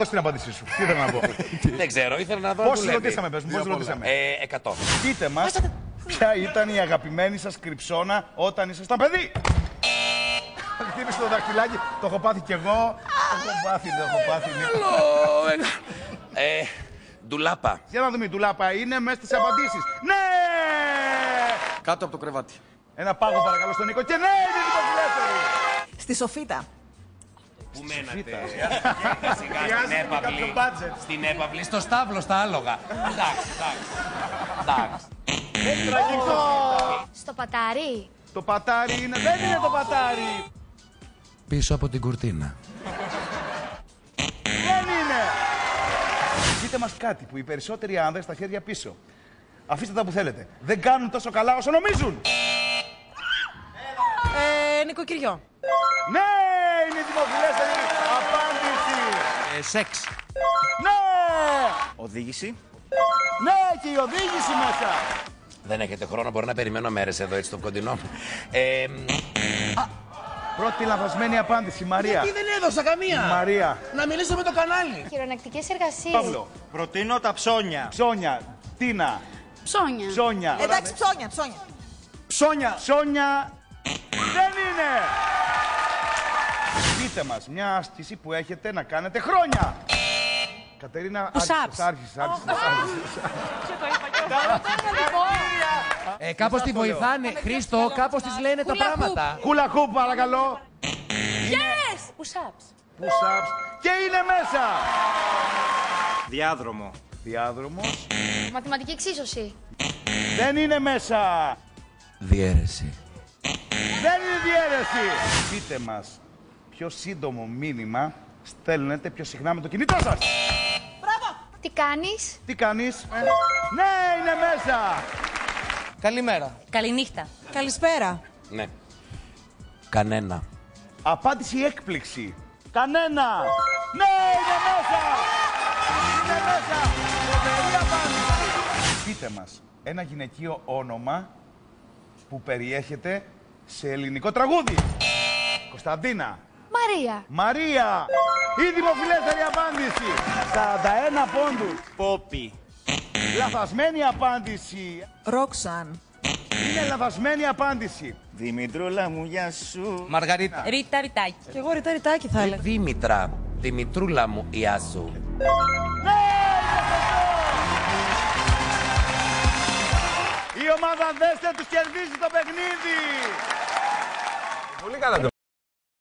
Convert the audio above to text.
Πώς την απάντησή σου, τι ήθελα να πω. Δεν ξέρω, ήθελα να δω. Πώς ρωτήσαμε, πες μου, πώς ρωτήσαμε. 100. Πείτε μας, ποια ήταν η αγαπημένη σας κρυψώνα όταν ήσασταν παιδί. Χτύπησε το δαχτυλάκι, το έχω πάθει κι εγώ. Το έχω πάθει. Ντουλάπα. Για να δούμε, η ντουλάπα είναι μέσα στις απαντήσεις. Ναι! Κάτω από το κρεβάτι. Ένα πάγο παρακαλώ στον Νίκο και ναι, είναι δημοφιλέστερη. Στη Σοφίτα. Πού μένατε. Σιγά στην έπαυλη, στο στάβλο, στα άλογα. Εντάξει. Δεν τραγικό. Στο πατάρι. Το πατάρι είναι, δεν είναι το πατάρι. Πίσω από την κουρτίνα. Δεν είναι. Πείτε μας κάτι που οι περισσότεροι άνδρες στα χέρια πίσω. Αφήστε τα που θέλετε. Δεν κάνουν τόσο καλά όσο νομίζουν. Νοικοκυριό. Ναι, είναι η δημοφιλέστερη απάντηση. Σεξ. Ναι. Οδήγηση. Ναι, και η οδήγηση μέσα. Δεν έχετε χρόνο, μπορώ να περιμένω μέρες εδώ έτσι στο κοντινό. Πρώτη λανθασμένη απάντηση, Μαρία. Γιατί δεν έδωσα καμία. Μαρία. Να μιλήσω με το κανάλι. Χειρονακτικές εργασίες. Παύλο. Προτείνω τα ψώνια. Ψώνια. Τίνα. Ψώνια. Ψώνια. Εντάξει, ψώνια. Ψώνια. Ψώνια. Δεν είναι. Πείτε μας μια άσκηση που έχετε να κάνετε χρόνια. Κατερίνα, άρχισες. Κάπως τη βοηθάνε, Χρήστο, κάπως της λένε τα πράγματα. Hula hoop, παρακαλώ. Yes! Push-ups. Push-ups. Και είναι μέσα. Διάδρομο. Διάδρομος. Μαθηματική εξίσωση. Δεν είναι μέσα. Διαίρεση. Δεν είναι διαίρεση. Πείτε μας πιο σύντομο μήνυμα στέλνετε πιο συχνά με το κινητό σας. Τι κάνεις? Τι κάνεις? Ναι, είναι μέσα. Καλημέρα. Καληνύχτα. Καλησπέρα. Ναι. Κανένα. Απάντηση έκπληξη. Κανένα. Ναι, είναι μέσα. Είναι μέσα. Φοβερή απάντηση. Πείτε μας ένα γυναικείο όνομα που περιέχεται σε ελληνικό τραγούδι. Κωνσταντίνα. Μαρία. Μαρία. Η δημοφιλέστερη απάντηση. 41 πόντους. Πόπι. Λαθασμένη απάντηση. Ρόξαν. Είναι λαθασμένη απάντηση. Δημητρούλα μου, γεια σου. Μαργαρίτα. Ρίτα Ριτάκι. Κι εγώ Ριτάκι θα έλεγα. Δήμητρα. Δημητρούλα μου, γεια σου. Ναι, η ομάδα Δέστε τους κερδίζει το παιχνίδι. Πολύ καλά το